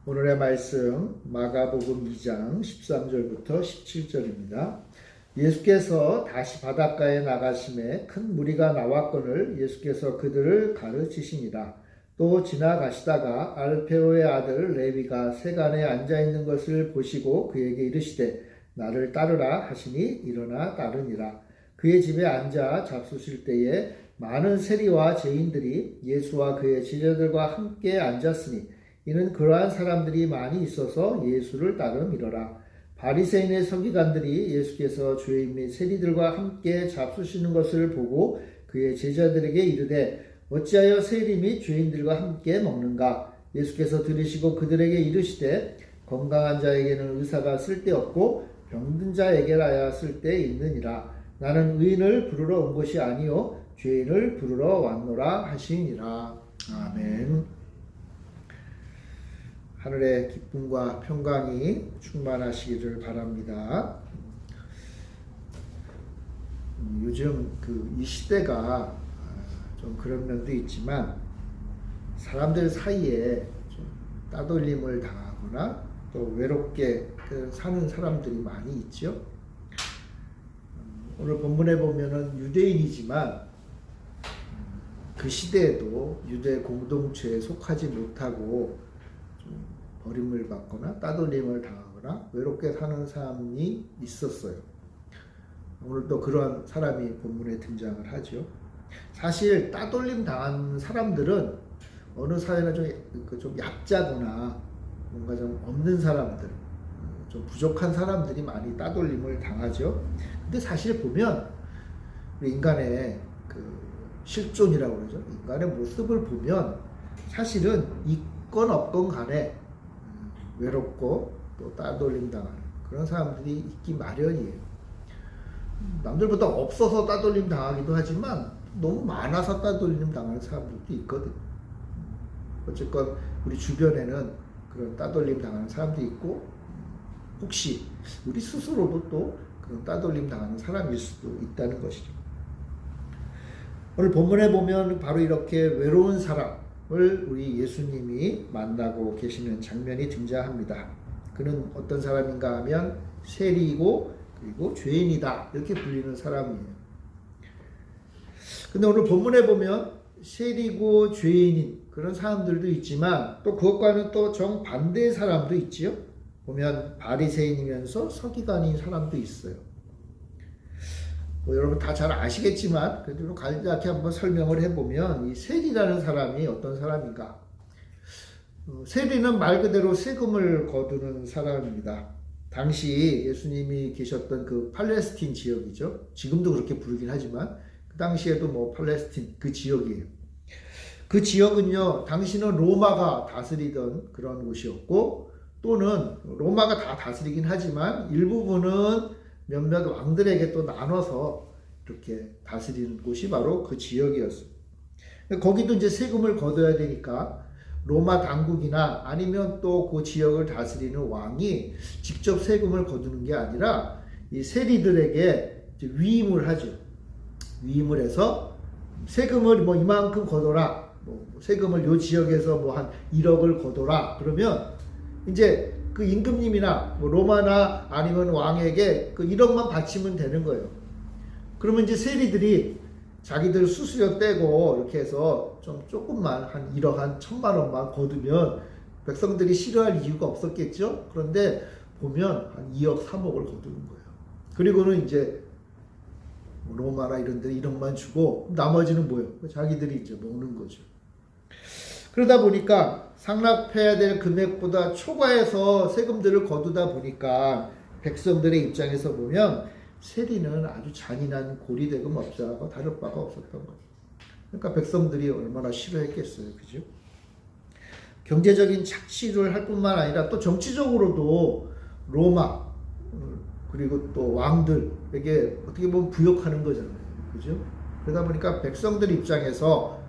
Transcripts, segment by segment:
오늘의 말씀 마가복음 2장 13절부터 17절입니다. 예수께서 다시 바닷가에 나가심에 큰 무리가 나왔거늘 예수께서 그들을 가르치시니라. 또 지나가시다가 알페오의 아들 레위가 세간에 앉아있는 것을 보시고 그에게 이르시되 나를 따르라 하시니 일어나 따르니라. 그의 집에 앉아 잡수실 때에 많은 세리와 죄인들이 예수와 그의 제자들과 함께 앉았으니 이는 그러한 사람들이 많이 있어서 예수를 따름이러라. 바리새인의 서기관들이 예수께서 죄인 및 세리들과 함께 잡수시는 것을 보고 그의 제자들에게 이르되 어찌하여 세리 및 죄인들과 함께 먹는가? 예수께서 들으시고 그들에게 이르시되 건강한 자에게는 의사가 쓸데없고 병든 자에게라야 쓸데있느니라. 나는 의인을 부르러 온 것이 아니요 죄인을 부르러 왔노라 하시니라. 아멘. 하늘의 기쁨과 평강이 충만하시기를 바랍니다. 요즘 이 시대가 좀 그런 면도 있지만 사람들 사이에 좀 따돌림을 당하거나 또 외롭게 사는 사람들이 많이 있죠. 오늘 본문에 보면은 유대인이지만 그 시대에도 유대 공동체에 속하지 못하고 버림을 받거나 따돌림을 당하거나 외롭게 사는 사람이 있었어요. 오늘도 그러한 사람이 본문에 등장을 하죠. 사실 따돌림 당한 사람들은 어느 사회나 좀 약자거나 뭔가 좀 없는 사람들, 좀 부족한 사람들이 많이 따돌림을 당하죠. 근데 사실 보면 우리 인간의 실존이라고 그러죠. 인간의 모습을 보면 사실은 있건 없건 간에 외롭고 또 따돌림 당하는 그런 사람들이 있기 마련이에요. 남들보다 없어서 따돌림 당하기도 하지만 너무 많아서 따돌림 당하는 사람들도 있거든. 어쨌건 우리 주변에는 그런 따돌림 당하는 사람도 있고 혹시 우리 스스로도 또 그런 따돌림 당하는 사람일 수도 있다는 것이죠. 오늘 본문에 보면 바로 이렇게 외로운 사람을 우리 예수님이 만나고 계시는 장면이 등장합니다. 그는 어떤 사람인가 하면 세리이고 그리고 죄인이다 이렇게 불리는 사람이에요. 근데 오늘 본문에 보면 세리고 죄인인 그런 사람들도 있지만 또 그것과는 또 정반대의 사람도 있지요. 보면 바리새인이면서 서기관인 사람도 있어요. 여러분 다 잘 아시겠지만 그래도 간략히 한번 설명을 해보면 이 세리라는 사람이 어떤 사람인가? 세리는 말 그대로 세금을 거두는 사람입니다. 당시 예수님이 계셨던 그 팔레스틴 지역이죠. 지금도 그렇게 부르긴 하지만 그 당시에도 팔레스틴 그 지역이에요. 그 지역은요, 당시는 로마가 다스리던 그런 곳이었고 또는 로마가 다 다스리긴 하지만 일부분은 몇몇 왕들에게 또 나눠서 이렇게 다스리는 곳이 바로 그 지역이었어요. 거기도 이제 세금을 거둬야 되니까 로마 당국이나 아니면 또 그 지역을 다스리는 왕이 직접 세금을 거두는 게 아니라 이 세리들에게 이제 위임을 하죠. 위임을 해서 세금을 이만큼 거둬라. 세금을 요 지역에서 한 1억을 거둬라. 그러면 이제 그 임금님이나 로마나 아니면 왕에게 그 1억만 바치면 되는 거예요. 그러면 이제 세리들이 자기들 수수료 떼고 이렇게 해서 조금만 한 1억 한 1,000만 원만 거두면 백성들이 싫어할 이유가 없었겠죠. 그런데 보면 한 2억 3억을 거두는 거예요. 그리고는 이제 로마나 이런 데 1억만 주고 나머지는 뭐예요? 자기들이 이제 먹는 거죠. 그러다 보니까 상납해야 될 금액보다 초과해서 세금들을 거두다 보니까 백성들의 입장에서 보면 세리는 아주 잔인한 고리대금 업자하고 다를 바가 없었던 거죠. 그러니까 백성들이 얼마나 싫어했겠어요. 그죠? 경제적인 착취를 할 뿐만 아니라 또 정치적으로도 로마 그리고 또 왕들에게 어떻게 보면 부역하는 거잖아요. 그죠? 그러다 보니까 백성들 입장에서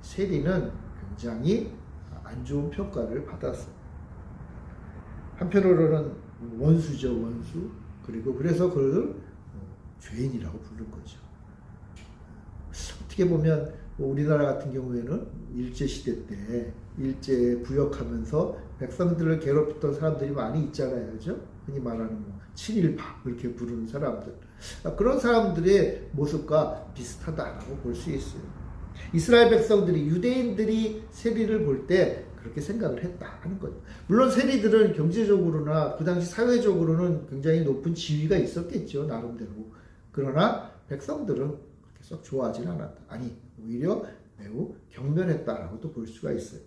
세리는 굉장히 안 좋은 평가를 받았어요. 한편으로는 원수죠, 원수. 그리고 그래서 그를 죄인이라고 부른 거죠. 어떻게 보면 우리나라 같은 경우에는 일제시대 때 일제 부역하면서 백성들을 괴롭혔던 사람들이 많이 있잖아요. 그죠? 흔히 말하는 친일파 이렇게 부르는 사람들. 그런 사람들의 모습과 비슷하다라고 볼 수 있어요. 이스라엘 백성들이 유대인들이 세리를 볼 때 그렇게 생각을 했다 하는 거죠. 물론 세리들은 경제적으로나 그 당시 사회적으로는 굉장히 높은 지위가 있었겠죠. 나름대로. 그러나 백성들은 그렇게 썩 좋아하진 않았다. 아니 오히려 매우 경멸했다라고도 볼 수가 있어요.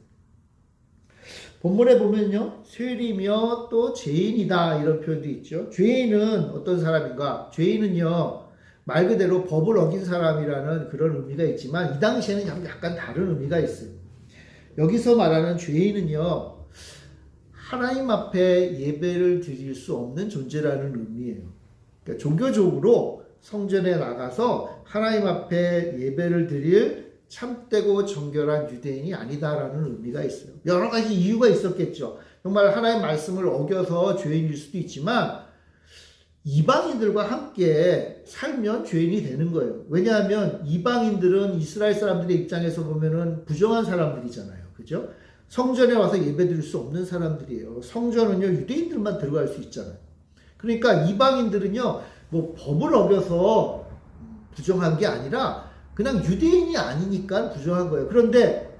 본문에 보면요. 세리며 또 죄인이다 이런 표현도 있죠. 죄인은 어떤 사람인가? 죄인은요. 말 그대로 법을 어긴 사람이라는 그런 의미가 있지만 이 당시에는 약간 다른 의미가 있어요. 여기서 말하는 죄인은요. 하나님 앞에 예배를 드릴 수 없는 존재라는 의미예요. 그러니까 종교적으로 성전에 나가서 하나님 앞에 예배를 드릴 참되고 정결한 유대인이 아니다라는 의미가 있어요. 여러 가지 이유가 있었겠죠. 정말 하나님의 말씀을 어겨서 죄인일 수도 있지만 이방인들과 함께 살면 죄인이 되는 거예요. 왜냐하면 이방인들은 이스라엘 사람들의 입장에서 보면은 부정한 사람들이잖아요. 그죠? 성전에 와서 예배드릴 수 없는 사람들이에요. 성전은요, 유대인들만 들어갈 수 있잖아요. 그러니까 이방인들은요, 뭐 법을 어겨서 부정한 게 아니라 그냥 유대인이 아니니까 부정한 거예요. 그런데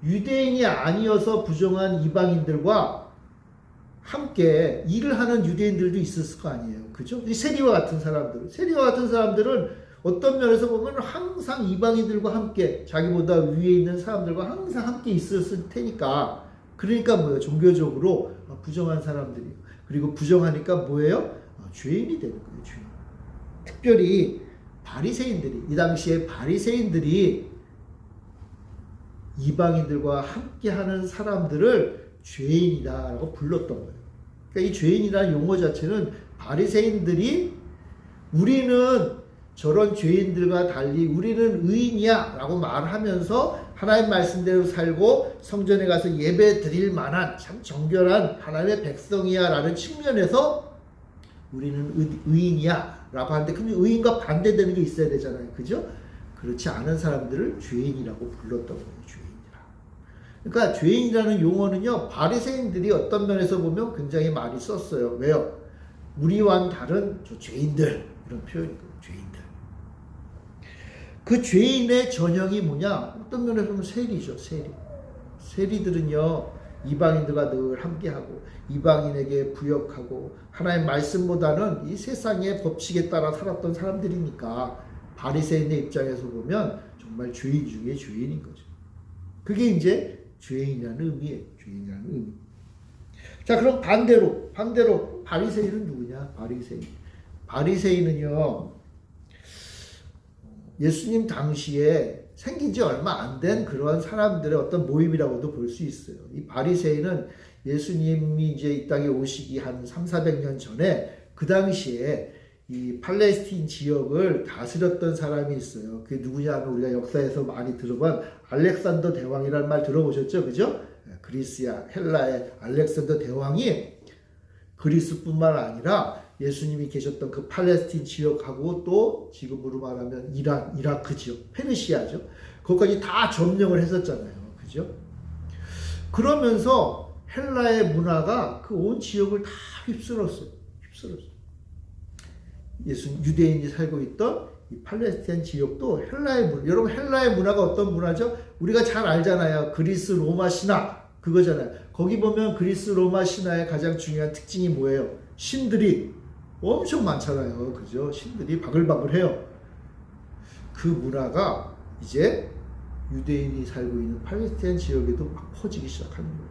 유대인이 아니어서 부정한 이방인들과 함께 일을 하는 유대인들도 있었을 거 아니에요. 그죠? 세리와 같은 사람들. 세리와 같은 사람들은 어떤 면에서 보면 항상 이방인들과 함께 자기보다 위에 있는 사람들과 항상 함께 있었을 테니까. 그러니까 뭐예요? 종교적으로 부정한 사람들이에요. 그리고 부정하니까 뭐예요? 죄인이 되는 거예요. 죄인. 특별히 바리새인들이, 이 당시에 바리새인들이 이방인들과 함께하는 사람들을 죄인이다라고 불렀던 거예요. 그러니까 이 죄인이라는 용어 자체는 바리새인들이 우리는 저런 죄인들과 달리 우리는 의인이야 라고 말하면서 하나님 말씀대로 살고 성전에 가서 예배 드릴 만한 참 정결한 하나님의 백성이야 라는 측면에서 우리는 의인이야 라고 하는데, 그럼 의인과 반대되는 게 있어야 되잖아요. 그죠? 그렇지 않은 사람들을 죄인이라고 불렀던 거예요. 죄인이라. 그러니까 죄인이라는 용어는요, 바리새인들이 어떤 면에서 보면 굉장히 많이 썼어요. 왜요? 우리와는 다른 저 죄인들, 이런 표현이거든요. 죄인들. 그 죄인의 전형이 뭐냐? 어떤 면에서 보면 세리죠. 세리. 세리들은요, 이방인들과 늘 함께하고 이방인에게 부역하고 하나님의 말씀보다는 이 세상의 법칙에 따라 살았던 사람들이니까 바리새인의 입장에서 보면 정말 죄인 중에 죄인인 거죠. 그게 이제 죄인이라는 의미예요. 죄인이라는 의미. 자, 그럼 반대로 바리새인은 누구냐? 바리새인은요, 예수님 당시에 생긴 지 얼마 안 된 그러한 사람들의 어떤 모임이라고도 볼 수 있어요. 이 바리새인은 예수님이 이제 이 땅에 오시기 한 300~400년 전에 그 당시에 이 팔레스틴 지역을 다스렸던 사람이 있어요. 그게 누구냐 하면 우리가 역사에서 많이 들어본 알렉산더 대왕이라는 말 들어보셨죠? 그죠? 그리스야, 헬라의 알렉산더 대왕이 그리스뿐만 아니라 예수님이 계셨던 그 팔레스틴 지역하고 또 지금으로 말하면 이라크 지역, 페르시아죠. 거기까지 다 점령을 했었잖아요. 그죠? 그러면서 헬라의 문화가 그 온 지역을 다 휩쓸었어요. 유대인이 살고 있던 이 팔레스타인 지역도 헬라의 문화. 여러분, 헬라의 문화가 어떤 문화죠? 우리가 잘 알잖아요. 그리스 로마 신화 그거잖아요. 거기 보면 그리스 로마 신화의 가장 중요한 특징이 뭐예요? 신들이 엄청 많잖아요. 그죠? 신들이 바글바글해요. 그 문화가 이제 유대인이 살고 있는 팔레스타인 지역에도 막 퍼지기 시작하는 거예요.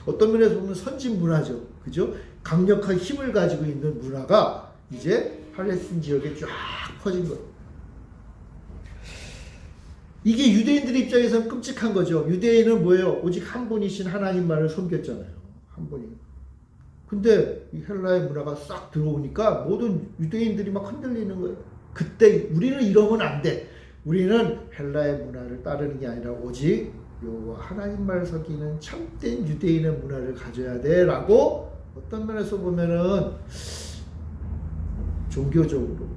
어떤 면에서 보면 선진 문화죠. 그죠? 강력한 힘을 가지고 있는 문화가 이제 팔레스타인 지역에 쫙 퍼진 거예요. 이게 유대인들의 입장에서는 끔찍한 거죠. 유대인은 뭐예요? 오직 한 분이신 하나님만을 섬겼잖아요. 한 분이. 근데 이 헬라의 문화가 싹 들어오니까 모든 유대인들이 막 흔들리는 거예요. 그때 우리는 이러면 안 돼. 우리는 헬라의 문화를 따르는 게 아니라 오직 여호와 하나님만을 섬기는 참된 유대인의 문화를 가져야 돼 라고 어떤 면에서 보면은 종교적으로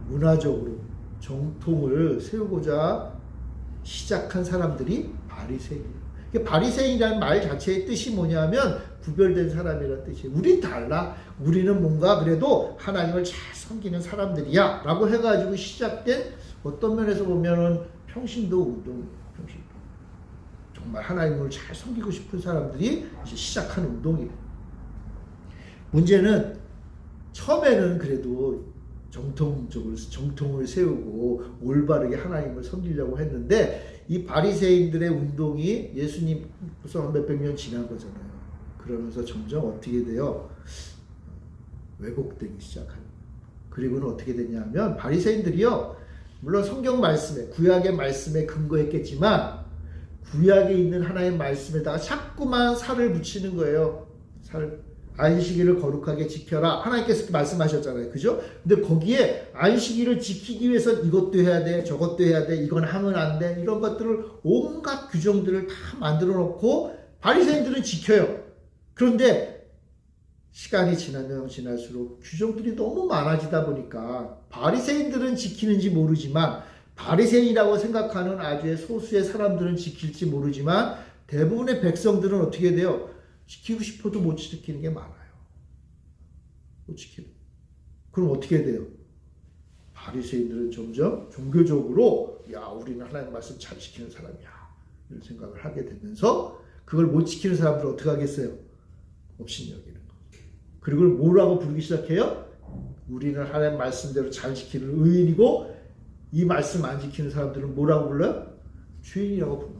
문화적으로 정통을 세우고자 시작한 사람들이 바리새인이에요. 바리새인이라는 말 자체의 뜻이 뭐냐면 구별된 사람이라는 뜻이에요. 우린 달라. 우리는 뭔가 그래도 하나님을 잘 섬기는 사람들이야 라고 해가지고 시작된, 어떤 면에서 보면은 평신도 운동이에요. 평신도. 정말 하나님을 잘 섬기고 싶은 사람들이 이제 시작한 운동이에요. 문제는 처음에는 그래도 정통을 세우고 올바르게 하나님을 섬기려고 했는데, 이 바리새인들의 운동이 예수님 벌써 몇백 년 지난 거잖아요. 그러면서 점점 어떻게 돼요? 왜곡되기 시작하는. 그리고는 어떻게 되냐면 바리새인들이요, 물론 성경 말씀에, 구약의 말씀에 근거했겠지만 구약에 있는 하나님의 말씀에다가 자꾸만 살을 붙이는 거예요. 안식일을 거룩하게 지켜라. 하나님께서 말씀하셨잖아요. 그죠? 근데 거기에 안식일을 지키기 위해서 이것도 해야 돼, 저것도 해야 돼, 이건 하면 안 돼, 이런 것들을 온갖 규정들을 다 만들어 놓고 바리새인들은 지켜요. 그런데 시간이 지나면 지날수록 규정들이 너무 많아지다 보니까 바리새인들은 지키는지 모르지만, 바리새인이라고 생각하는 아주 소수의 사람들은 지킬지 모르지만 대부분의 백성들은 어떻게 돼요? 지키고 싶어도 못 지키는 게 많아요. 못 지키는. 그럼 어떻게 돼요? 바리새인들은 점점 종교적으로 우리는 하나님 말씀 잘 지키는 사람이야 이런 생각을 하게 되면서, 그걸 못 지키는 사람들은 어떻게 하겠어요? 업신여기는 거. 그리고 뭐라고 부르기 시작해요? 우리는 하나님 말씀대로 잘 지키는 의인이고, 이 말씀 안 지키는 사람들은 뭐라고 불러요? 죄인이라고 부릅니다.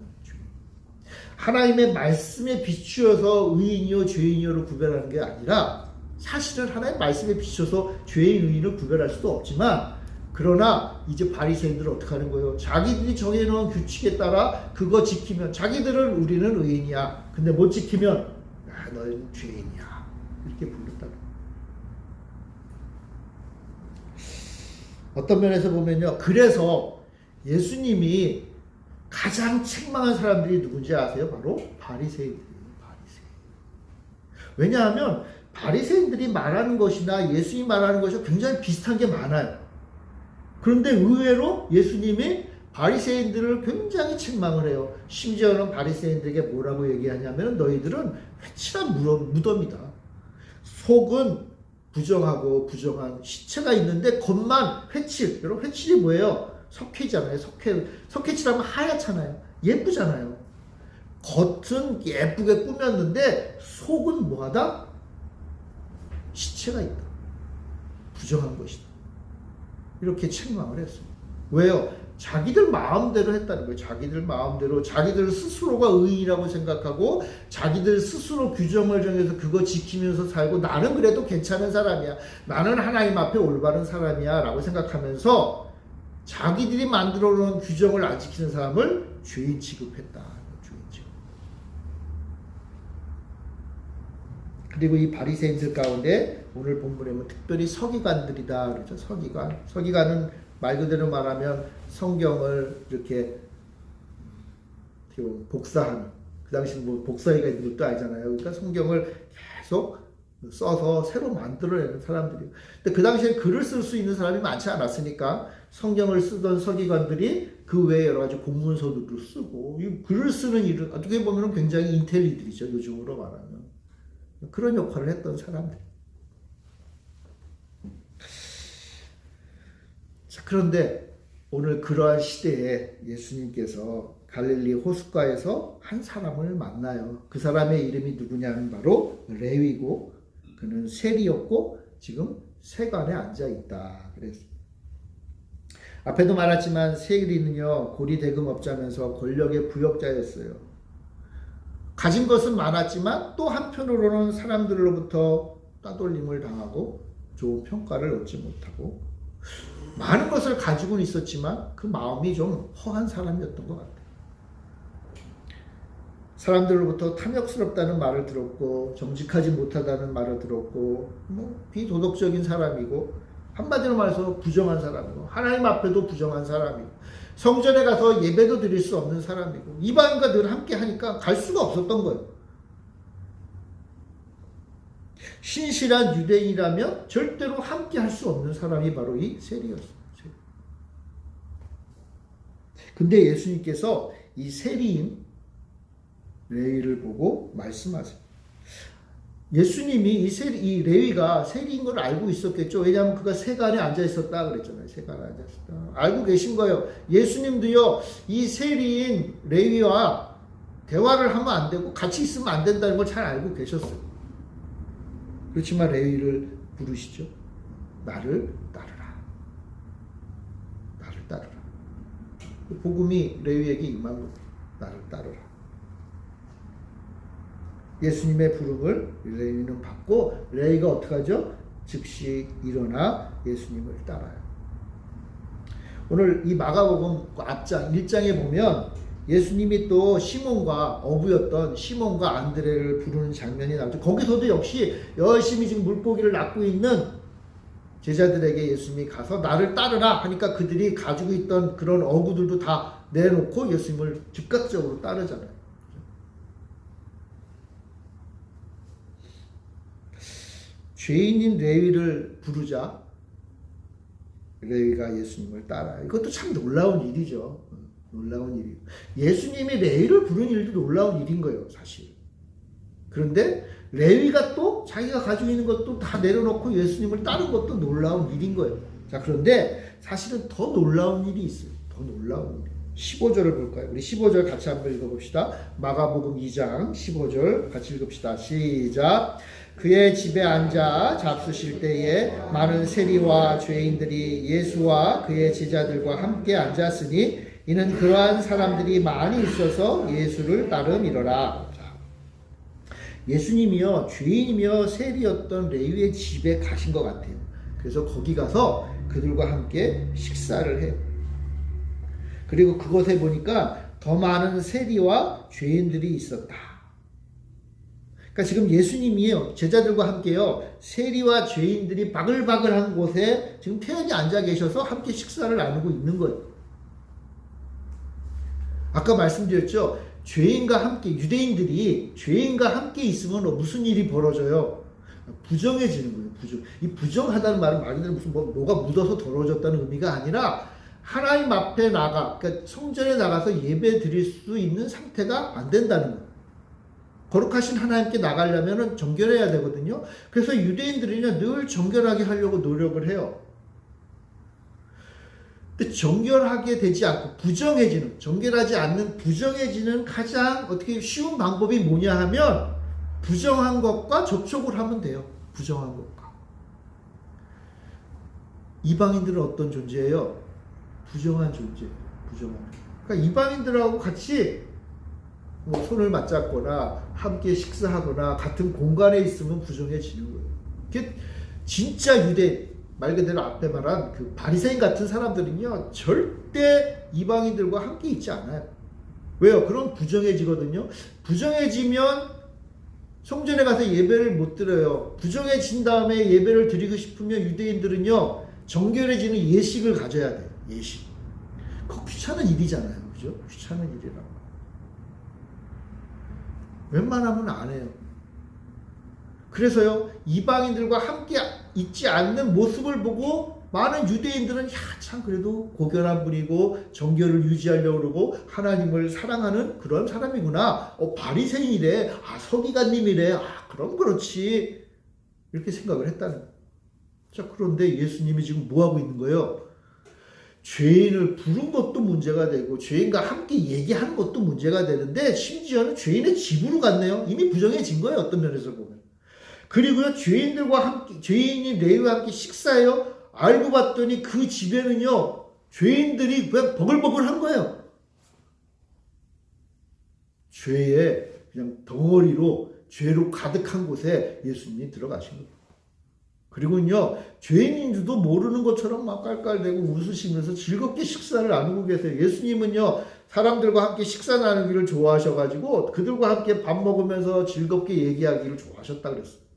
하나님의 말씀에 비추어서 의인이요 죄인이요를 구별하는 게 아니라, 사실은 하나님의 말씀에 비추어서 죄인 의인을 구별할 수도 없지만, 그러나 이제 바리새인들은 어떻게 하는 거예요? 자기들이 정해놓은 규칙에 따라 그거 지키면 자기들은 우리는 의인이야, 근데 못 지키면 너희는 죄인이야, 이렇게 부른다. 어떤 면에서 보면요, 그래서 예수님이 가장 책망한 사람들이 누군지 아세요? 바로 바리새인들이에요. 왜냐하면 바리새인들이 말하는 것이나 예수님이 말하는 것이 굉장히 비슷한 게 많아요. 그런데 의외로 예수님이 바리새인들을 굉장히 책망을 해요. 심지어는 바리새인들에게 뭐라고 얘기하냐면, 너희들은 회칠한 무덤이다. 속은 부정하고 부정한 시체가 있는데 겉만 회칠. 여러분, 회칠이 뭐예요? 석회잖아요. 석회칠하면 하얗잖아요. 예쁘잖아요. 겉은 예쁘게 꾸몄는데 속은 뭐하다? 시체가 있다. 부정한 것이다. 이렇게 책망을 했어요. 왜요? 자기들 마음대로 했다는 거예요. 자기들 마음대로, 자기들 스스로가 의인이라고 생각하고 자기들 스스로 규정을 정해서 그거 지키면서 살고, 나는 그래도 괜찮은 사람이야, 나는 하나님 앞에 올바른 사람이야 라고 생각하면서 자기들이 만들어 놓은 규정을 안 지키는 사람을 죄인 취급했다. 죄인 취급. 그리고 이 바리새인들 가운데 오늘 본문에 보면 특별히 서기관들이다 그러죠. 서기관은 말 그대로 말하면 성경을 이렇게 복사하는, 그 당시 뭐 복사기가 있는 것도 알잖아요. 그러니까 성경을 계속 써서 새로 만들어내는 사람들이에요. 근데 그 당시에 글을 쓸 수 있는 사람이 많지 않았으니까 성경을 쓰던 서기관들이 그 외에 여러 가지 공문서들도 쓰고, 이 글을 쓰는 일은 어떻게 보면 굉장히 인텔리들이죠. 요즘으로 말하면. 그런 역할을 했던 사람들. 자, 그런데 오늘 그러한 시대에 예수님께서 갈릴리 호숫가에서 한 사람을 만나요. 그 사람의 이름이 누구냐면 바로 레위고, 그는 세리였고 지금 세관에 앉아 있다. 그래서 앞에도 말했지만 세리는요, 고리대금업자면서 권력의 부역자였어요. 가진 것은 많았지만 또 한편으로는 사람들로부터 따돌림을 당하고 좋은 평가를 얻지 못하고, 많은 것을 가지고는 있었지만 그 마음이 좀 허한 사람이었던 것 같아요. 사람들로부터 탐욕스럽다는 말을 들었고, 정직하지 못하다는 말을 들었고, 비도덕적인 사람이고, 한마디로 말해서 부정한 사람이고, 하나님 앞에도 부정한 사람이고, 성전에 가서 예배도 드릴 수 없는 사람이고, 이방인과 늘 함께 하니까 갈 수가 없었던 거예요. 신실한 유대인이라면 절대로 함께 할 수 없는 사람이 바로 이 세리였어요. 근데 예수님께서 이 세리인 레위를 보고 말씀하세요. 예수님이 이 레위가 세리인 걸 알고 있었겠죠. 왜냐하면 그가 세간에 앉아 있었다 그랬잖아요. 세간에 앉아 있었다. 알고 계신 거예요. 예수님도요, 이 세리인 레위와 대화를 하면 안 되고 같이 있으면 안 된다는 걸 잘 알고 계셨어요. 그렇지만 레위를 부르시죠. 나를 따르라. 나를 따르라. 복음이 레위에게 임한 거예요. 나를 따르라. 예수님의 부름을 레위는 받고 레위가 어떻게 하죠? 즉시 일어나 예수님을 따라요. 오늘 이 마가복음 앞장 1장에 보면 예수님이 또 시몬과 어부였던 시몬과 안드레를 부르는 장면이 나오죠. 거기서도 역시 열심히 지금 물고기를 낚고 있는 제자들에게 예수님이 가서 나를 따르라 하니까 그들이 가지고 있던 그런 어구들도 다 내놓고 예수님을 즉각적으로 따르잖아요. 죄인인 레위를 부르자 레위가 예수님을 따라요. 이것도 참 놀라운 일이죠. 놀라운 일이에요. 예수님이 레위를 부르는 일도 놀라운 일인 거예요, 사실. 그런데 레위가 또 자기가 가지고 있는 것도 다 내려놓고 예수님을 따른 것도 놀라운 일인 거예요. 자, 그런데 사실은 더 놀라운 일이 있어요. 더 놀라운 일. 15절을 볼까요? 우리 15절 같이 한번 읽어봅시다. 마가복음 2장 15절 같이 읽읍시다. 시작. 그의 집에 앉아 잡수실 때에 많은 세리와 죄인들이 예수와 그의 제자들과 함께 앉았으니 이는 그러한 사람들이 많이 있어서 예수를 따름이러라. 예수님이요, 죄인이며 세리였던 레위의 집에 가신 것 같아요. 그래서 거기 가서 그들과 함께 식사를 해요. 그리고 그곳에 보니까 더 많은 세리와 죄인들이 있었다. 그러니까 지금 예수님이요, 제자들과 함께요, 세리와 죄인들이 바글바글한 곳에 지금 태연히 앉아 계셔서 함께 식사를 나누고 있는 거예요. 아까 말씀드렸죠. 죄인과 함께, 유대인들이 죄인과 함께 있으면 무슨 일이 벌어져요? 부정해지는 거예요. 이 부정하다는 말은 말 그대로 무슨 뭐가 묻어서 더러워졌다는 의미가 아니라 하나님 앞에 그러니까 성전에 나가서 예배 드릴 수 있는 상태가 안 된다는 거예요. 거룩하신 하나님께 나가려면 정결해야 되거든요. 그래서 유대인들은요, 늘 정결하게 하려고 노력을 해요. 근데 정결하게 되지 않고 정결하지 않는 부정해지는 가장 어떻게 쉬운 방법이 뭐냐 하면 부정한 것과 접촉을 하면 돼요. 부정한 것과. 이방인들은 어떤 존재예요? 부정한 존재. 그러니까 이방인들하고 같이 손을 맞잡거나 함께 식사하거나 같은 공간에 있으면 부정해지는 거예요. 그게 진짜 유대, 말 그대로 앞에 말한 그 바리새인 같은 사람들은요, 절대 이방인들과 함께 있지 않아요. 왜요? 그럼 부정해지거든요. 부정해지면 성전에 가서 예배를 못 드려요. 부정해진 다음에 예배를 드리고 싶으면 유대인들은요, 정결해지는 예식을 가져야 돼요. 예식. 그거 귀찮은 일이잖아요. 그죠? 귀찮은 일이라고. 웬만하면 안 해요. 그래서요, 이방인들과 함께 있지 않는 모습을 보고 많은 유대인들은 참 그래도 고결한 분이고 정결을 유지하려고 그러고 하나님을 사랑하는 그런 사람이구나. 바리새인이래. 서기관님이래. 그럼 그렇지. 이렇게 생각을 했다는 거예요. 자, 그런데 예수님이 지금 뭐 하고 있는 거예요? 죄인을 부른 것도 문제가 되고 죄인과 함께 얘기하는 것도 문제가 되는데 심지어는 죄인의 집으로 갔네요. 이미 부정해진 거예요. 어떤 면에서 보면. 그리고요, 죄인들과 함께, 죄인이 레위와 함께 식사해요. 알고 봤더니 그 집에는요, 죄인들이 그냥 버글버글한 거예요. 죄의 그냥 덩어리로, 죄로 가득한 곳에 예수님이 들어가신 거예요. 그리고요, 죄인인지도 모르는 것처럼 막 깔깔대고 웃으시면서 즐겁게 식사를 나누고 계세요. 예수님은요, 사람들과 함께 식사 나누기를 좋아하셔가지고 그들과 함께 밥 먹으면서 즐겁게 얘기하기를 좋아하셨다 그랬어요.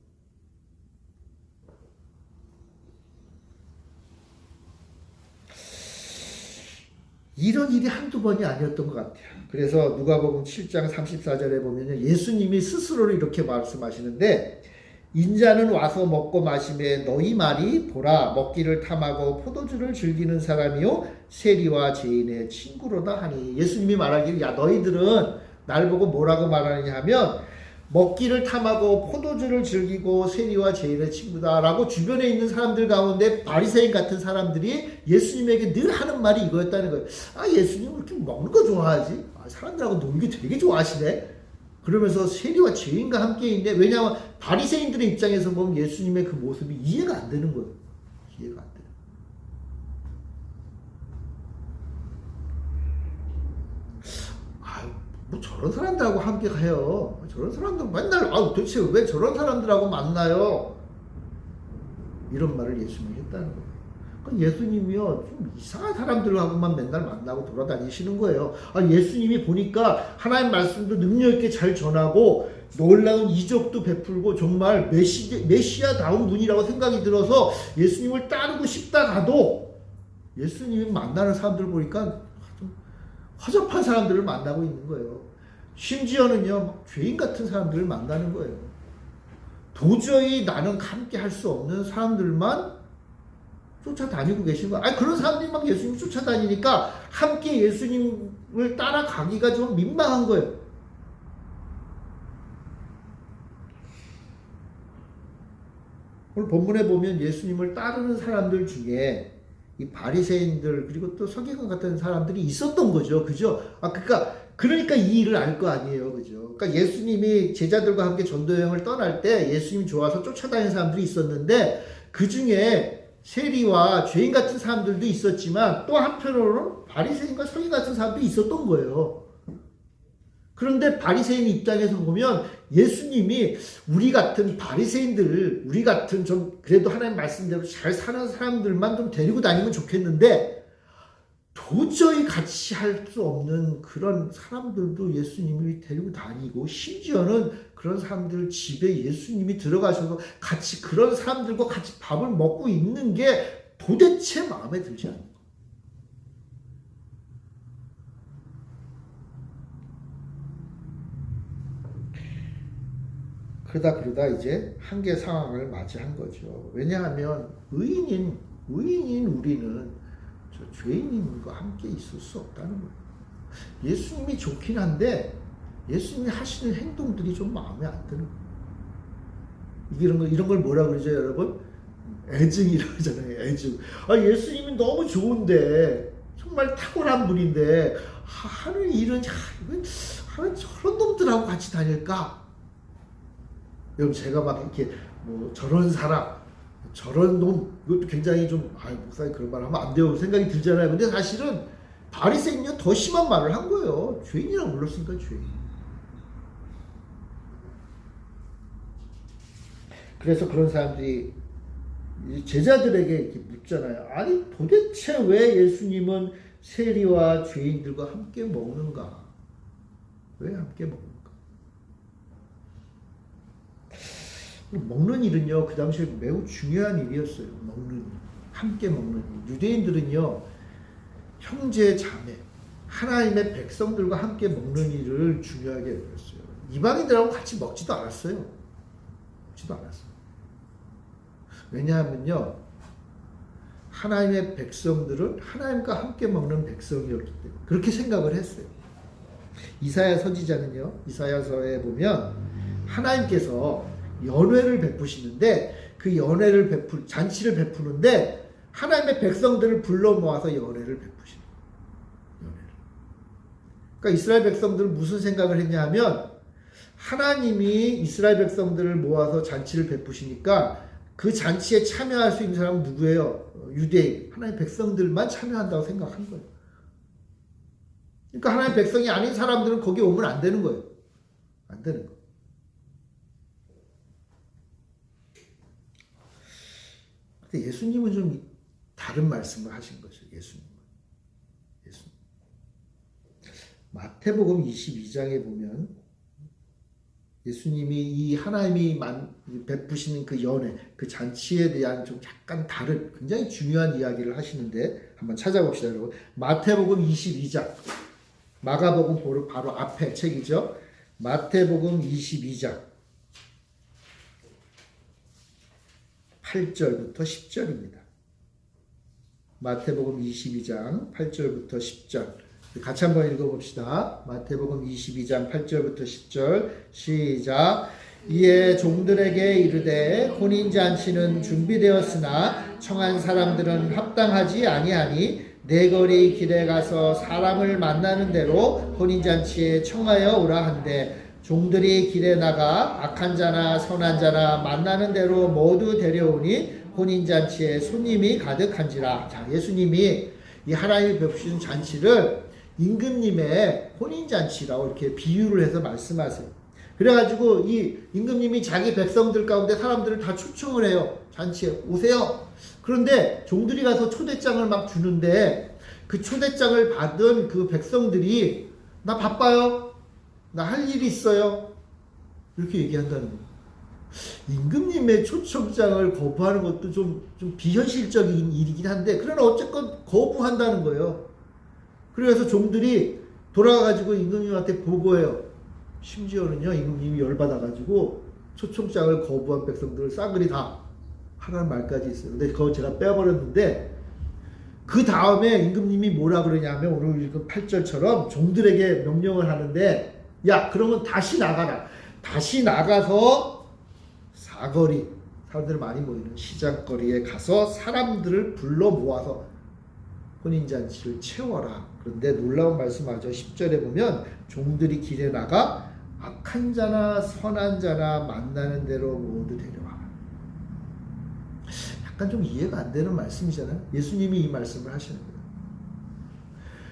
이런 일이 한두 번이 아니었던 것 같아요. 그래서 누가복음 7장 34절에 보면 예수님이 스스로를 이렇게 말씀하시는데 인자는 와서 먹고 마시매 너희 말이 보라 먹기를 탐하고 포도주를 즐기는 사람이요 세리와 죄인의 친구로다 하니. 예수님이 말하기를 야 너희들은 날 보고 뭐라고 말하느냐 하면 먹기를 탐하고 포도주를 즐기고 세리와 죄인의 친구다라고 주변에 있는 사람들 가운데 바리새인 같은 사람들이 예수님에게 늘 하는 말이 이거였다는 거예요. 아 예수님 그렇게 먹는 거 좋아하지? 아, 사람들하고 놀기 되게 좋아하시네. 그러면서 세리와 죄인과 함께 있네. 왜냐하면 바리새인들의 입장에서 보면 예수님의 그 모습이 이해가 안 되는 거예요. 이해가 안 돼요. 뭐 저런 사람들하고 함께 가요. 저런 사람들 맨날 도대체 왜 저런 사람들하고 만나요? 이런 말을 예수님이 했다는 거예요. 그러니까 예수님이요 좀 이상한 사람들하고만 맨날 만나고 돌아다니시는 거예요. 예수님이 보니까 하나님 말씀도 능력 있게 잘 전하고 놀라운 이적도 베풀고 정말 메시아다운 분이라고 생각이 들어서 예수님을 따르고 싶다 가도 예수님이 만나는 사람들 보니까 허접한 사람들을 만나고 있는 거예요. 심지어는요 죄인 같은 사람들을 만나는 거예요. 도저히 나는 함께 할 수 없는 사람들만 쫓아다니고 계신 거예요. 그런 사람들이 막 예수님 쫓아다니니까 함께 예수님을 따라가기가 좀 민망한 거예요. 오늘 본문에 보면 예수님을 따르는 사람들 중에 이 바리새인들 그리고 또 서기관 같은 사람들이 있었던 거죠. 그죠? 그러니까 이 일을 알 거 아니에요. 그죠? 그러니까 예수님이 제자들과 함께 전도 여행을 떠날 때 예수님 좋아서 쫓아다니는 사람들이 있었는데 그 중에 세리와 죄인 같은 사람들도 있었지만 또 한편으로는 바리새인과 서기관 같은 사람도 있었던 거예요. 그런데 바리새인 입장에서 보면 예수님이 우리 같은 바리새인들, 우리 같은 좀 그래도 하나님 말씀대로 잘 사는 사람들만 좀 데리고 다니면 좋겠는데 도저히 같이 할 수 없는 그런 사람들도 예수님이 데리고 다니고 심지어는 그런 사람들 집에 예수님이 들어가셔서 같이 그런 사람들과 같이 밥을 먹고 있는 게 도대체 마음에 들지 않아요. 그러다 이제 한계 상황을 맞이한 거죠. 왜냐하면 의인인 우리는 저 죄인님과 함께 있을 수 없다는 거예요. 예수님이 좋긴 한데 예수님이 하시는 행동들이 좀 마음에 안 드는 거예요. 이런 걸 뭐라 그러죠, 여러분? 애증이라고 하잖아요. 애증. 예수님이 너무 좋은데 정말 탁월한 분인데 하는 일은 저런 놈들하고 같이 다닐까? 여러분 제가 막 이렇게 뭐 저런 사람 저런 놈 이것도 굉장히 좀 목사님 그런 말 하면 안 돼요 생각이 들잖아요. 근데 사실은 바리새인은 더 심한 말을 한 거예요. 죄인이라고 불렀으니까 죄인. 그래서 그런 사람들이 제자들에게 이렇게 묻잖아요. 아니 도대체 왜 예수님은 세리와 죄인들과 함께 먹는가? 왜 함께 먹는가? 먹는 일은요 그 당시에 매우 중요한 일이었어요. 함께 먹는 일. 유대인들은요 형제 자매 하나님의 백성들과 함께 먹는 일을 중요하게 여겼어요. 이방인들하고 같이 먹지도 않았어요. 왜냐하면요 하나님의 백성들은 하나님과 함께 먹는 백성이었기 때문에 그렇게 생각을 했어요. 이사야 선지자는요 이사야서에 보면 하나님께서 연회를 베푸시는데 그 연회를 잔치를 베푸는데 하나님의 백성들을 불러 모아서 연회를 베푸시는 거예요. 그러니까 이스라엘 백성들은 무슨 생각을 했냐 하면 하나님이 이스라엘 백성들을 모아서 잔치를 베푸시니까 그 잔치에 참여할 수 있는 사람은 누구예요? 유대인, 하나님의 백성들만 참여한다고 생각한 거예요. 그러니까 하나님의 백성이 아닌 사람들은 거기에 오면 안 되는 거예요. 안 되는 거예요. 근데 예수님은 좀 다른 말씀을 하신 거죠. 예수님. 마태복음 22장에 보면 예수님이 이 하나님이 베푸시는 그 연회, 그 잔치에 대한 좀 약간 다른 굉장히 중요한 이야기를 하시는데 한번 찾아봅시다, 여러분. 마태복음 22장. 마가복음 바로 앞에 책이죠. 마태복음 22장. 8절부터 10절입니다. 마태복음 22장 8절부터 10절 같이 한번 읽어봅시다. 마태복음 22장 8절부터 10절 시작. 이에 종들에게 이르되 혼인잔치는 준비되었으나 청한 사람들은 합당하지 아니하니 내거리 길에 가서 사람을 만나는 대로 혼인잔치에 청하여 오라 한대 종들이 길에 나가 악한 자나 선한 자나 만나는 대로 모두 데려오니 혼인잔치에 손님이 가득한지라. 자, 예수님이 이 하나님이 베푸신 잔치를 임금님의 혼인잔치라고 이렇게 비유를 해서 말씀하세요. 그래가지고 이 임금님이 자기 백성들 가운데 사람들을 다 초청을 해요. 잔치에 오세요. 그런데 종들이 가서 초대장을 막 주는데 그 초대장을 받은 그 백성들이 나 바빠요. 나 할 일이 있어요. 이렇게 얘기한다는 거예요. 임금님의 초청장을 거부하는 것도 좀 비현실적인 일이긴 한데 그러나 어쨌건 거부한다는 거예요. 그래서 종들이 돌아가가지고 임금님한테 보고해요. 심지어는요 임금님이 열받아가지고 초청장을 거부한 백성들을 싸그리 다 하라는 말까지 있어요. 근데 그거 제가 빼버렸는데 그 다음에 임금님이 뭐라 그러냐면 오늘 읽은 8절처럼 종들에게 명령을 하는데 야 그러면 다시 나가라. 다시 나가서 사거리 사람들 많이 모이는 시장거리에 가서 사람들을 불러 모아서 혼인잔치를 채워라. 그런데 놀라운 말씀하죠. 10절에 보면 종들이 길에 나가 악한 자나 선한 자나 만나는 대로 모두 데려와라. 약간 좀 이해가 안 되는 말씀이잖아요. 예수님이 이 말씀을 하시는 거예요.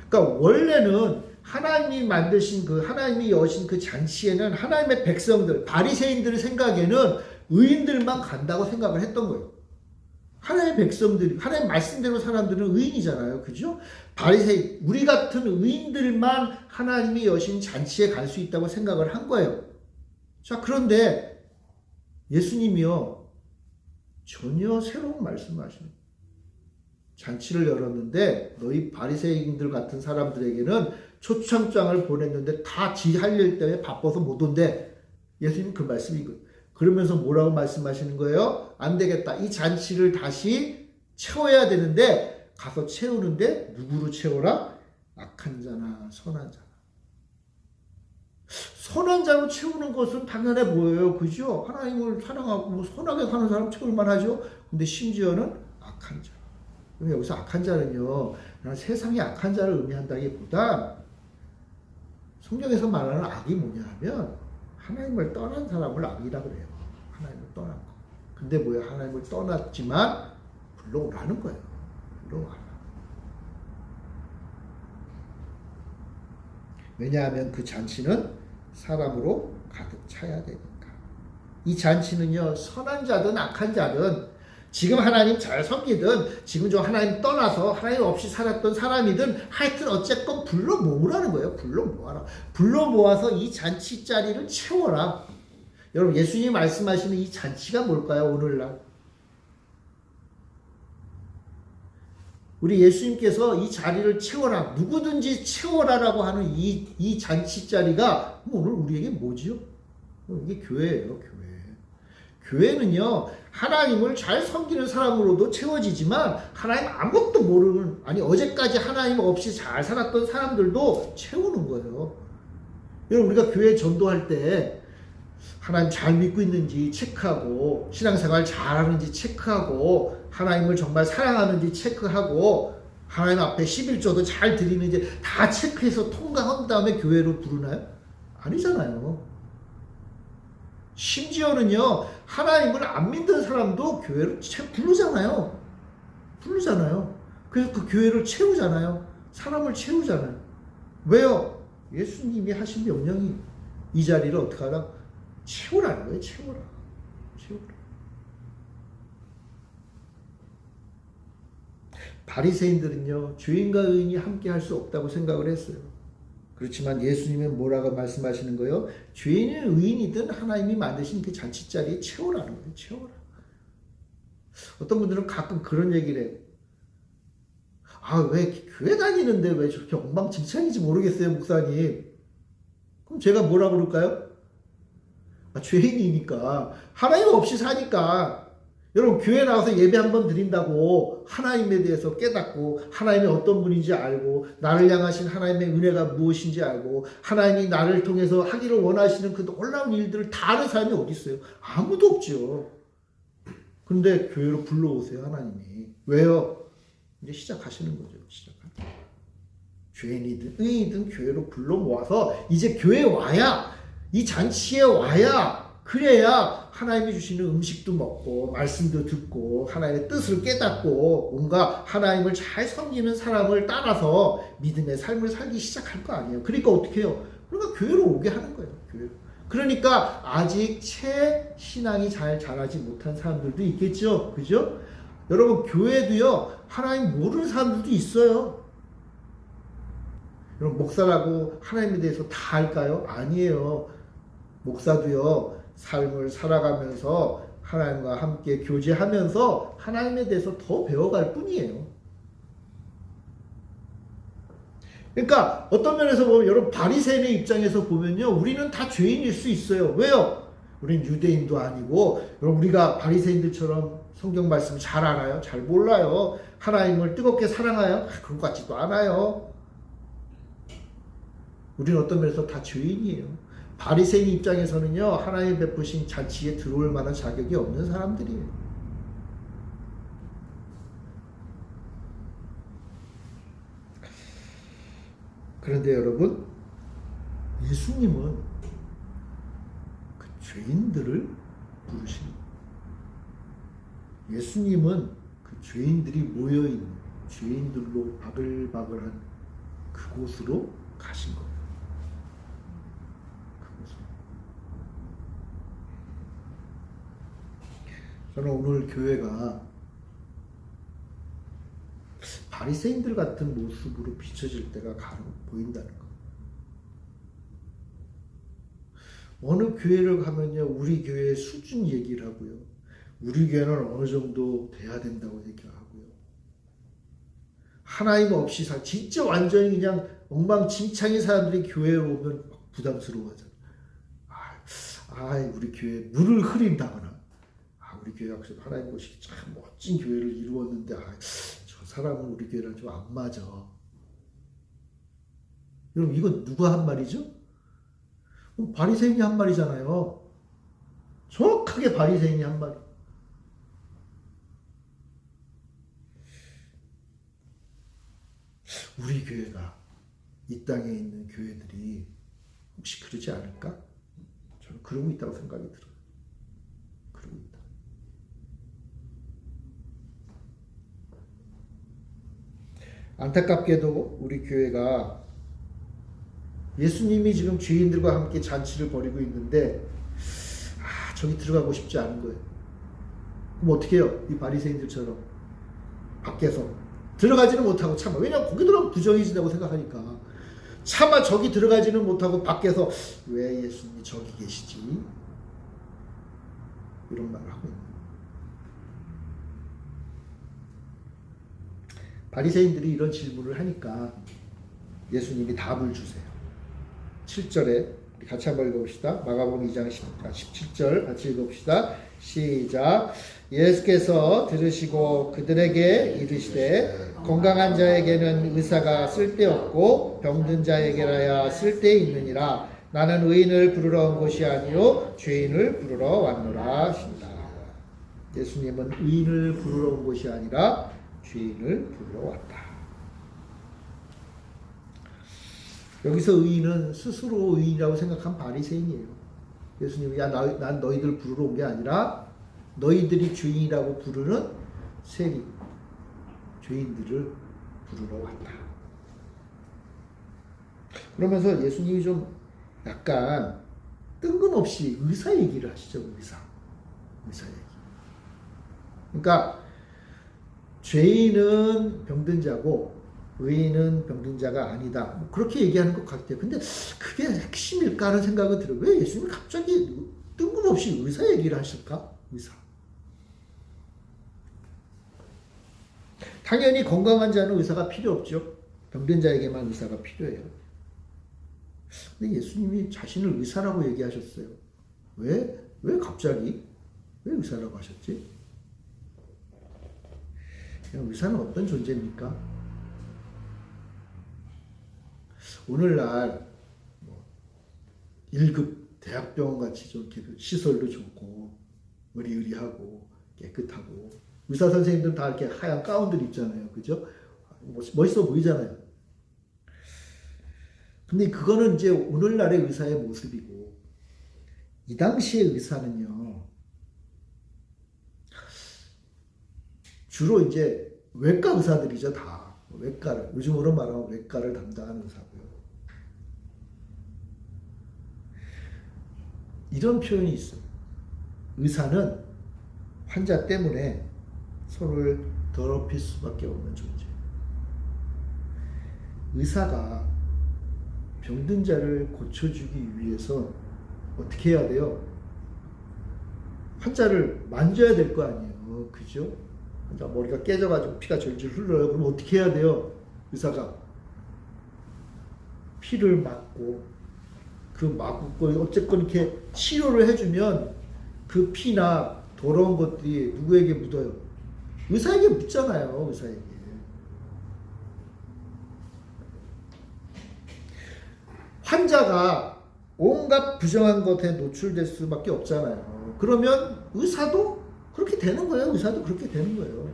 그러니까 원래는 하나님이 만드신 그 하나님이 여신 그 잔치에는 하나님의 백성들 바리새인들의 생각에는 의인들만 간다고 생각을 했던 거예요. 하나님의 백성들이 하나님 말씀대로 사람들은 의인이잖아요. 그죠? 바리새인 우리 같은 의인들만 하나님이 여신 잔치에 갈 수 있다고 생각을 한 거예요. 자, 그런데 예수님이요 전혀 새로운 말씀을 하시는 거예요. 잔치를 열었는데 너희 바리새인들 같은 사람들에게는 초청장을 보냈는데 다 지 할 일 때문에 바빠서 못 온대. 예수님 그 말씀이 거예요. 그러면서 뭐라고 말씀하시는 거예요? 안 되겠다. 이 잔치를 다시 채워야 되는데 가서 채우는데 누구로 채워라? 악한 자나 선한 자나. 선한 자로 채우는 것은 당연해 보여요. 그죠? 하나님을 사랑하고 뭐 선하게 사는 사람 채울만 하죠. 근데 심지어는 악한 자. 그럼 여기서 악한 자는요, 세상의 악한 자를 의미한다기보다 성경에서 말하는 악이 뭐냐 하면 하나님을 떠난 사람을 악이라고 그래요. 하나님을 떠난 거. 근데 뭐야? 하나님을 떠났지만 불러오라는 거예요. 불러와라. 왜냐하면 그 잔치는 사람으로 가득 차야 되니까. 이 잔치는요, 선한 자든 악한 자든 지금 하나님 잘 섬기든 지금 저 하나님 떠나서 하나님 없이 살았던 사람이든 하여튼 어쨌건 불러 모으라는 거예요. 불러 모아라. 불러 모아서 이 잔치 자리를 채워라. 여러분 예수님이 말씀하시는 이 잔치가 뭘까요? 오늘날 우리 예수님께서 이 자리를 채워라. 누구든지 채워라라고 하는 이 잔치 자리가 오늘 우리에게 뭐지요? 이게 교회예요. 교회는요 하나님을 잘 섬기는 사람으로도 채워지지만 하나님 아무것도 모르는 아니 어제까지 하나님 없이 잘 살았던 사람들도 채우는 거예요. 여러분 우리가 교회 전도할 때 하나님 잘 믿고 있는지 체크하고 신앙생활 잘하는지 체크하고 하나님을 정말 사랑하는지 체크하고 하나님 앞에 11조도 잘 드리는지 다 체크해서 통과한 다음에 교회로 부르나요? 아니잖아요. 심지어는요 하나님을 안 믿는 사람도 교회로 부르잖아요. 그래서 그 교회를 채우잖아요. 사람을 채우잖아요. 왜요? 예수님이 하신 명령이 이 자리를 어떻게 하라? 채우라는 거예요. 채워라. 바리새인들은요 죄인과 의인이 함께 할 수 없다고 생각을 했어요. 그렇지만 예수님은 뭐라고 말씀하시는 거예요? 죄인은 의인이든 하나님이 만드신 그 잔치자리에 채워라는 거예요. 채워라. 어떤 분들은 가끔 그런 얘기를 해요. 아, 왜 교회 다니는데 왜 저렇게 엉망진창인지 모르겠어요, 목사님. 그럼 제가 뭐라 그럴까요? 아, 죄인이니까 하나님 없이 사니까 여러분 교회 나와서 예배 한번 드린다고 하나님에 대해서 깨닫고 하나님이 어떤 분인지 알고 나를 향하신 하나님의 은혜가 무엇인지 알고 하나님이 나를 통해서 하기를 원하시는 그 놀라운 일들을 다 아는 사람이 어디 있어요? 아무도 없죠. 그런데 교회로 불러오세요 하나님이. 왜요? 이제 시작하시는 거죠. 죄인이든 의인이든 교회로 불러 모아서 이제 교회에 와야 이 잔치에 와야 그래야 하나님이 주시는 음식도 먹고 말씀도 듣고 하나님의 뜻을 깨닫고 뭔가 하나님을 잘 섬기는 사람을 따라서 믿음의 삶을 살기 시작할 거 아니에요. 그러니까 어떻게 해요? 그러니까 교회로 오게 하는 거예요. 교회로. 그러니까 아직 채 신앙이 잘 자라지 못한 사람들도 있겠죠. 그죠? 여러분 교회도요. 하나님 모르는 사람들도 있어요. 여러분 목사라고 하나님에 대해서 다 알까요? 아니에요. 목사도요. 삶을 살아가면서 하나님과 함께 교제하면서 하나님에 대해서 더 배워갈 뿐이에요. 그러니까 어떤 면에서 보면 여러분 바리새인의 입장에서 보면요. 우리는 다 죄인일 수 있어요. 왜요? 우린 유대인도 아니고 여러분 우리가 바리새인들처럼 성경 말씀 잘 알아요? 잘 몰라요. 하나님을 뜨겁게 사랑해요? 그런 것 같지도 않아요. 우리는 어떤 면에서 다 죄인이에요. 바리새인 입장에서는요. 하나님 베푸신 잔치에 들어올 만한 자격이 없는 사람들이에요. 그런데 여러분 예수님은 그 죄인들을 부르시는 예수님은 그 죄인들이 모여있는 죄인들로 바글바글한 그곳으로 가신 거예요. 저는 오늘 교회가 바리새인들 같은 모습으로 비춰질 때가 간혹 보인다는 거. 어느 교회를 가면요, 우리 교회의 수준 얘기를 하고요. 우리 교회는 어느 정도 돼야 된다고 얘기하고요. 하나님 없이 진짜 완전히 그냥 엉망진창인 사람들이 교회에 오면 부담스러워하잖아요. 우리 교회 물을 흐린다거나 우리 교회가 그래도 하나님 보시기 참 멋진 교회를 이루었는데 저 사람은 우리 교회랑 좀 안 맞아. 여러분 이건 누가 한 말이죠? 바리새인이 한 말이잖아요. 정확하게 바리새인이 한 말. 우리 교회가 이 땅에 있는 교회들이 혹시 그러지 않을까? 저는 그러고 있다고 생각이 들어요. 그러고 있다. 안타깝게도 우리 교회가 예수님이 지금 죄인들과 함께 잔치를 벌이고 있는데 저기 들어가고 싶지 않은 거예요. 그럼 어떻게 해요? 이 바리새인들처럼 밖에서 들어가지는 못하고 참아. 왜냐하면 거기 들어가면 부정해진다고 생각하니까 차마 저기 들어가지는 못하고 밖에서 왜 예수님이 저기 계시지? 이런 말을 하고 있는 거예요. 바리새인들이 이런 질문을 하니까 예수님이 답을 주세요. 7절에 같이 한번 읽어봅시다. 마가복음 2장 17절 같이 읽어봅시다. 시작. 예수께서 들으시고 그들에게 이르시되 건강한 자에게는 의사가 쓸데없고 병든 자에게라야 쓸데있느니라. 나는 의인을 부르러 온 것이 아니요 죄인을 부르러 왔노라 하신다. 예수님은 의인을 부르러 온 것이 아니라 죄인을 부르러 왔다. 여기서 의인은 스스로 의인이라고 생각한 바리새인이에요. 예수님이 난 너희들 부르러 온 게 아니라 너희들이 죄인이라고 부르는 세리, 죄인들을 부르러 왔다. 그러면서 예수님이 좀 약간 뜬금없이 의사 얘기를 하시죠. 의사 얘기. 그러니까 죄인은 병든 자고 의인은 병든 자가 아니다. 그렇게 얘기하는 것 같아요. 근데 그게 핵심일까 하는 생각이 들어요. 왜 예수님이 갑자기 뜬금없이 의사 얘기를 하실까? 의사. 당연히 건강한 자는 의사가 필요 없죠. 병든 자에게만 의사가 필요해요. 근데 예수님이 자신을 의사라고 얘기하셨어요. 왜 갑자기? 왜 의사라고 하셨지? 의사는 어떤 존재입니까? 오늘날 1급 대학병원 같이 좀 시설도 좋고 의리의리하고 깨끗하고 의사 선생님들은 다 이렇게 하얀 가운들 입잖아요. 그죠? 멋있어 보이잖아요. 근데 그거는 이제 오늘날의 의사의 모습이고, 이 당시의 의사는요, 주로 이제 외과 의사들이죠, 다. 외과를, 요즘으로 말하면 외과를 담당하는 의사고요. 이런 표현이 있어요. 의사는 환자 때문에 손을 더럽힐 수밖에 없는 존재. 의사가 병든 자를 고쳐주기 위해서 어떻게 해야 돼요? 환자를 만져야 될 거 아니에요. 그죠? 환자 머리가 깨져가지고 피가 절절 흘러요. 그럼 어떻게 해야 돼요? 의사가 피를 맞고, 그 맞고 어쨌건 이렇게 치료를 해주면 그 피나 더러운 것들이 누구에게 묻어요? 의사에게 묻잖아요. 의사에게. 환자가 온갖 부정한 것에 노출될 수밖에 없잖아요. 그러면 의사도 그렇게 되는 거예요. 의사도 그렇게 되는 거예요.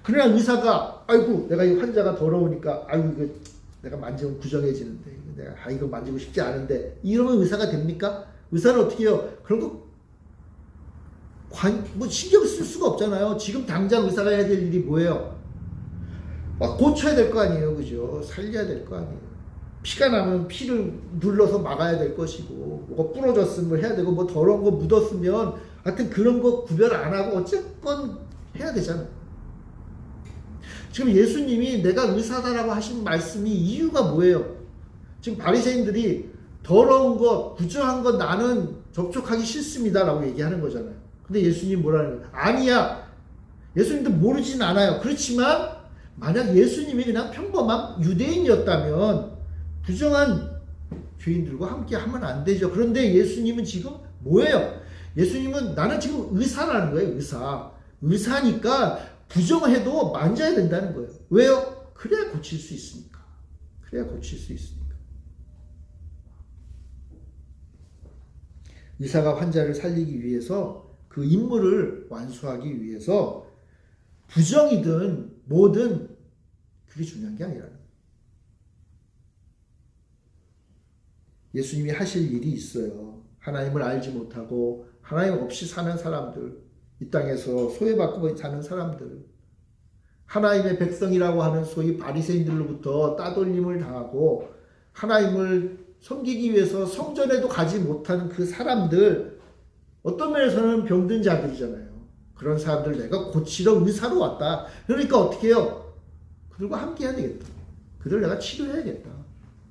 그러나 의사가 아이고 내가 이 환자가 더러우니까 아이고 이거 내가 만지면 부정해지는데 내가 이거 만지고 싶지 않은데 이러면 의사가 됩니까? 의사는 어떻게 해요? 그런 거 뭐 신경 쓸 수가 없잖아요. 지금 당장 의사가 해야 될 일이 뭐예요? 고쳐야 될 거 아니에요. 그죠? 살려야 될 거 아니에요. 피가 나면 피를 눌러서 막아야 될 것이고, 뭐가 부러졌으면 해야 되고, 뭐 더러운 거 묻었으면, 하여튼 그런 거 구별 안 하고 어쨌건 해야 되잖아요. 지금 예수님이 내가 의사다라고 하신 말씀이 이유가 뭐예요? 지금 바리새인들이 더러운 것, 부정한 것 나는 접촉하기 싫습니다라고 얘기하는 거잖아요. 근데 예수님 뭐라는 거예요? 아니야. 예수님도 모르진 않아요. 그렇지만 만약 예수님이 그냥 평범한 유대인이었다면 부정한 죄인들과 함께 하면 안 되죠. 그런데 예수님은 지금 뭐예요? 예수님은 나는 지금 의사라는 거예요. 의사. 의사니까 부정해도 만져야 된다는 거예요. 왜요? 그래야 고칠 수 있으니까. 그래야 고칠 수 있으니까. 의사가 환자를 살리기 위해서 그 임무를 완수하기 위해서 부정이든 뭐든 그게 중요한 게 아니라는 거예요. 예수님이 하실 일이 있어요. 하나님을 알지 못하고 하나님 없이 사는 사람들, 이 땅에서 소외받고 사는 사람들, 하나님의 백성이라고 하는 소위 바리새인들로부터 따돌림을 당하고 하나님을 섬기기 위해서 성전에도 가지 못하는 그 사람들, 어떤 면에서는 병든 자들이잖아요. 그런 사람들 내가 고치러 의사로 왔다. 그러니까 어떻게 해요? 그들과 함께 해야 되겠다. 그들을 내가 치료해야겠다.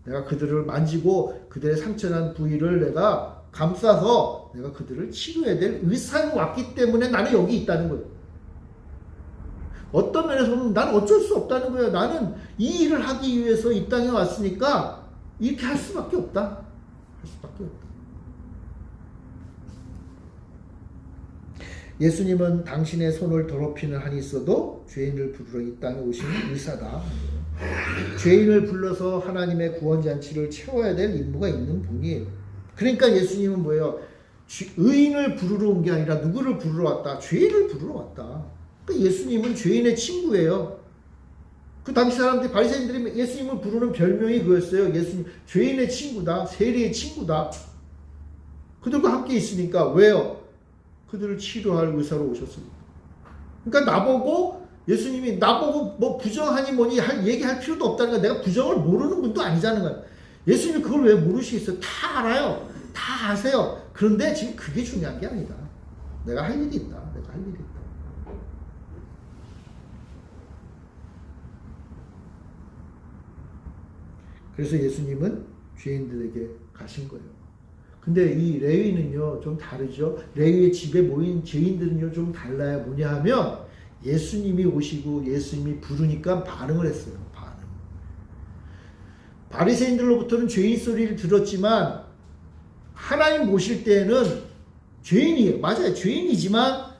내가 그들을 만지고 그들의 상처난 부위를 내가 감싸서 내가 그들을 치료해야 될 의사로 왔기 때문에 나는 여기 있다는 거예요. 어떤 면에서는 나는 어쩔 수 없다는 거예요. 나는 이 일을 하기 위해서 이 땅에 왔으니까 이렇게 할 수밖에 없다. 할 수밖에 없다. 예수님은 당신의 손을 더럽히는 한이 있어도 죄인을 부르러 이 땅에 오신 의사다. 죄인을 불러서 하나님의 구원잔치를 채워야 될 임무가 있는 분이에요. 그러니까 예수님은 뭐예요? 의인을 부르러 온 게 아니라 누구를 부르러 왔다? 죄인을 부르러 왔다. 그러니까 예수님은 죄인의 친구예요. 그 당시 사람들이 바리새인들이 예수님을 부르는 별명이 그거였어요. 예수님 죄인의 친구다. 세리의 친구다. 그들과 함께 있으니까 왜요? 그들을 치료할 의사로 오셨습니다. 그러니까 나보고 예수님이 나보고 뭐 부정하니 뭐니 얘기할 필요도 없다는 거야. 내가 부정을 모르는 분도 아니자는 거야. 예수님이 그걸 왜 모르시겠어요? 다 알아요. 다 아세요. 그런데 지금 그게 중요한 게 아니다. 내가 할 일이 있다. 내가 할 일이 있다. 그래서 예수님은 죄인들에게 가신 거예요. 근데 이 레위는요 좀 다르죠. 레위의 집에 모인 죄인들은요 좀 달라요. 뭐냐 하면 예수님이 오시고 예수님이 부르니까 반응을 했어요. 반응. 바리새인들로부터는 죄인 소리를 들었지만 하나님 모실 때에는 죄인이에요. 맞아요. 죄인이지만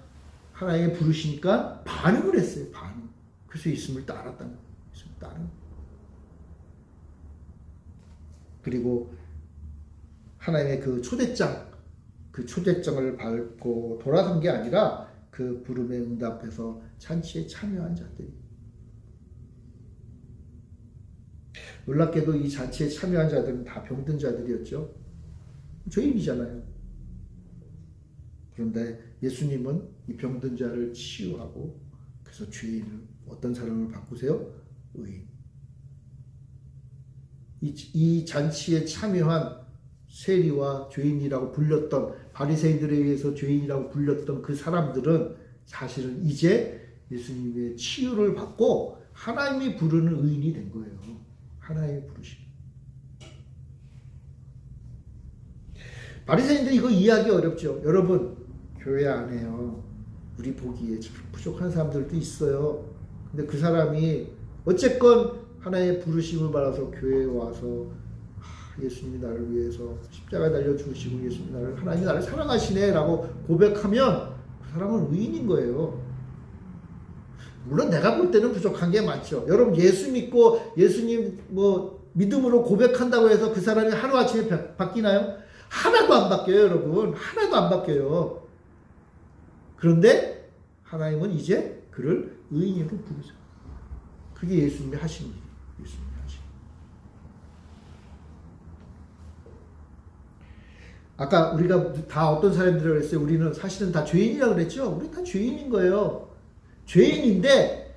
하나님이 부르시니까 반응을 했어요. 반응. 그래서 예수님을 따랐다는 거예요. 예수님을 따른. 그리고 하나님의 그 초대장, 그 초대장을 밟고 돌아선 게 아니라 그 부름에 응답해서 잔치에 참여한 자들이. 놀랍게도 이 잔치에 참여한 자들은 다 병든 자들이었죠. 죄인이잖아요. 그런데 예수님은 이 병든 자를 치유하고 그래서 죄인을 어떤 사람을 바꾸세요? 의인. 이 잔치에 참여한 세리와 죄인이라고 불렸던 바리새인들에 의해서 죄인이라고 불렸던 그 사람들은 사실은 이제 예수님의 치유를 받고 하나님이 부르는 의인이 된 거예요. 하나님이 부르시는. 바리새인들 이거 이해하기 어렵죠. 여러분 교회 안에요. 우리 보기에 부족한 사람들도 있어요. 근데 그 사람이 어쨌건 하나님의 부르심을 받아서 교회에 와서 예수님이 나를 위해서 십자가 달려 죽으시고 하나님이 나를 사랑하시네 라고 고백하면 그 사람은 의인인 거예요. 물론 내가 볼 때는 부족한 게 많죠. 여러분 예수 믿고 예수님 믿음으로 고백한다고 해서 그 사람이 하루아침에 바뀌나요? 하나도 안 바뀌어요, 여러분. 하나도 안 바뀌어요. 그런데 하나님은 이제 그를 의인으로 부르죠. 그게 예수님이 하신 일이에요. 예수님이 하신 일. 아까 우리가 다 어떤 사람들이라고 했어요? 우리는 사실은 다 죄인이라고 그랬죠? 우리 다 죄인인 거예요. 죄인인데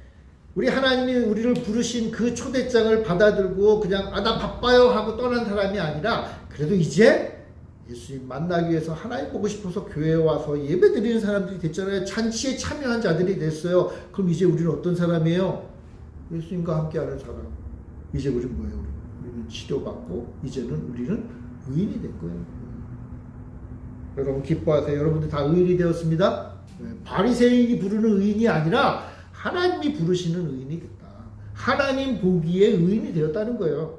우리 하나님이 우리를 부르신 그 초대장을 받아들고 그냥 나 바빠요 하고 떠난 사람이 아니라 그래도 이제 예수님 만나기 위해서 하나님 보고 싶어서 교회에 와서 예배 드리는 사람들이 됐잖아요. 잔치에 참여한 자들이 됐어요. 그럼 이제 우리는 어떤 사람이에요? 예수님과 함께하는 사람. 이제 우리는 뭐예요? 우리는 치료받고 이제는 우리는 의인이 된 거예요. 여러분 기뻐하세요. 여러분들 다 의인이 되었습니다. 바리새인이 부르는 의인이 아니라 하나님이 부르시는 의인이 됐다. 하나님 보기에 의인이 되었다는 거예요.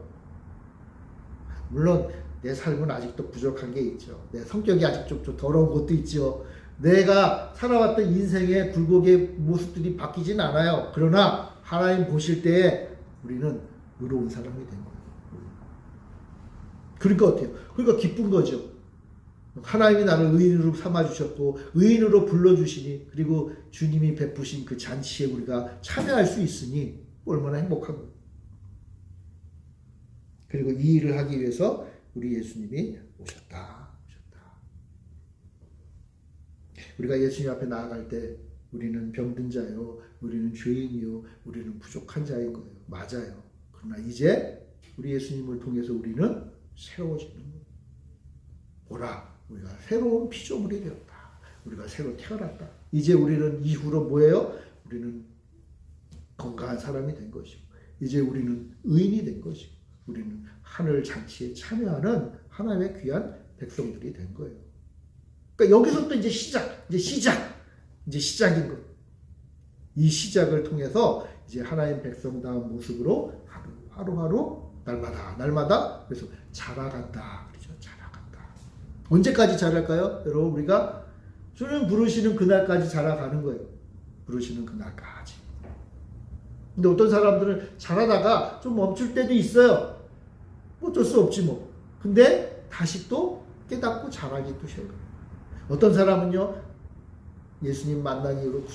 물론 내 삶은 아직도 부족한 게 있죠. 내 성격이 아직 좀 더러운 것도 있죠. 내가 살아왔던 인생의 굴곡의 모습들이 바뀌진 않아요. 그러나 하나님 보실 때에 우리는 의로운 사람이 된 거예요. 그러니까 어때요? 그러니까 기쁜 거죠. 하나님이 나를 의인으로 삼아주셨고 의인으로 불러주시니 그리고 주님이 베푸신 그 잔치에 우리가 참여할 수 있으니 얼마나 행복한 거예요. 그리고 이 일을 하기 위해서 우리 예수님이 오셨다. 우리가 예수님 앞에 나아갈 때 우리는 병든 자요, 우리는 죄인이요, 우리는 부족한 자인 거예요. 맞아요. 그러나 이제 우리 예수님을 통해서 우리는 새로워지는 거예요. 보라, 우리가 새로운 피조물이 되었다. 우리가 새로 태어났다. 이제 우리는 이후로 뭐예요? 우리는 건강한 사람이 된 것이고 이제 우리는 의인이 된 것이고 우리는 하늘 잔치에 참여하는 하나님의 귀한 백성들이 된 거예요. 그러니까 여기서부터 이제 시작인 거예요. 이 시작을 통해서 이제 하나님 백성다운 모습으로 하루하루 날마다 그래서 자라간다. 그렇죠? 자라간다. 언제까지 자랄까요? 여러분 우리가 주님 부르시는 그날까지 자라가는 거예요. 부르시는 그날까지. 근데 어떤 사람들은 자라다가 좀 멈출 때도 있어요. 어쩔 수 없지 뭐. 근데 다시 또 깨닫고 자라기 또 시작해요. 어떤 사람은요, 예수님 만난 이후로 우리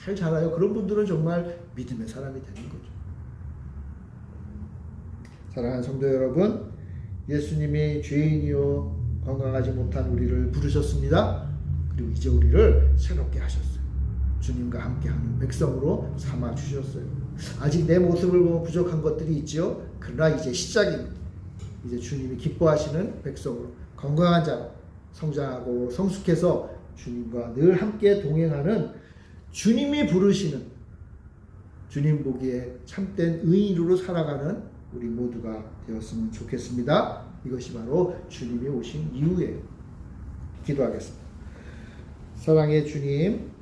잘 자라요. 그런 분들은 정말 믿음의 사람이 되는 거죠. 사랑하는 성도 여러분, 예수님이 죄인이요 건강하지 못한 우리를 부르셨습니다. 그리고 이제 우리를 새롭게 하셨어요. 주님과 함께하는 백성으로 삼아 주셨어요. 아직 내 모습을 보면 부족한 것들이 있죠. 그러나 이제 시작입니다. 이제 주님이 기뻐하시는 백성으로 건강한 자로 성장하고 성숙해서 주님과 늘 함께 동행하는 주님이 부르시는 주님 보기에 참된 의인으로 살아가는 우리 모두가 되었으면 좋겠습니다. 이것이 바로 주님이 오신 이후에 기도하겠습니다. 사랑의 주님,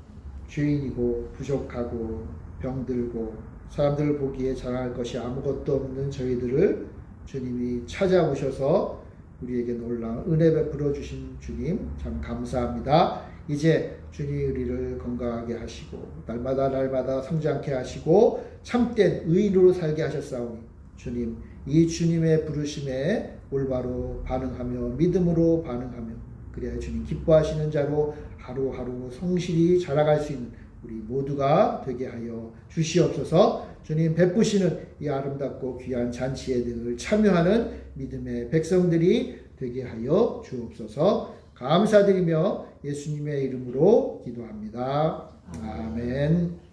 죄인이고 부족하고 병들고 사람들 보기에 자랑할 것이 아무것도 없는 저희들을 주님이 찾아오셔서 우리에게 놀라운 은혜 베풀어 주신 주님 참 감사합니다. 이제 주님이 우리를 건강하게 하시고 날마다 성장케 하시고 참된 의인으로 살게 하셨사오니 주님, 이 주님의 부르심에 올바로 반응하며 믿음으로 반응하며 그래야 주님 기뻐하시는 자로 하루하루 성실히 자라갈 수 있는 우리 모두가 되게 하여 주시옵소서. 주님 베푸시는 이 아름답고 귀한 잔치에 늘 참여하는 믿음의 백성들이 되게 하여 주옵소서. 감사드리며 예수님의 이름으로 기도합니다. 아멘.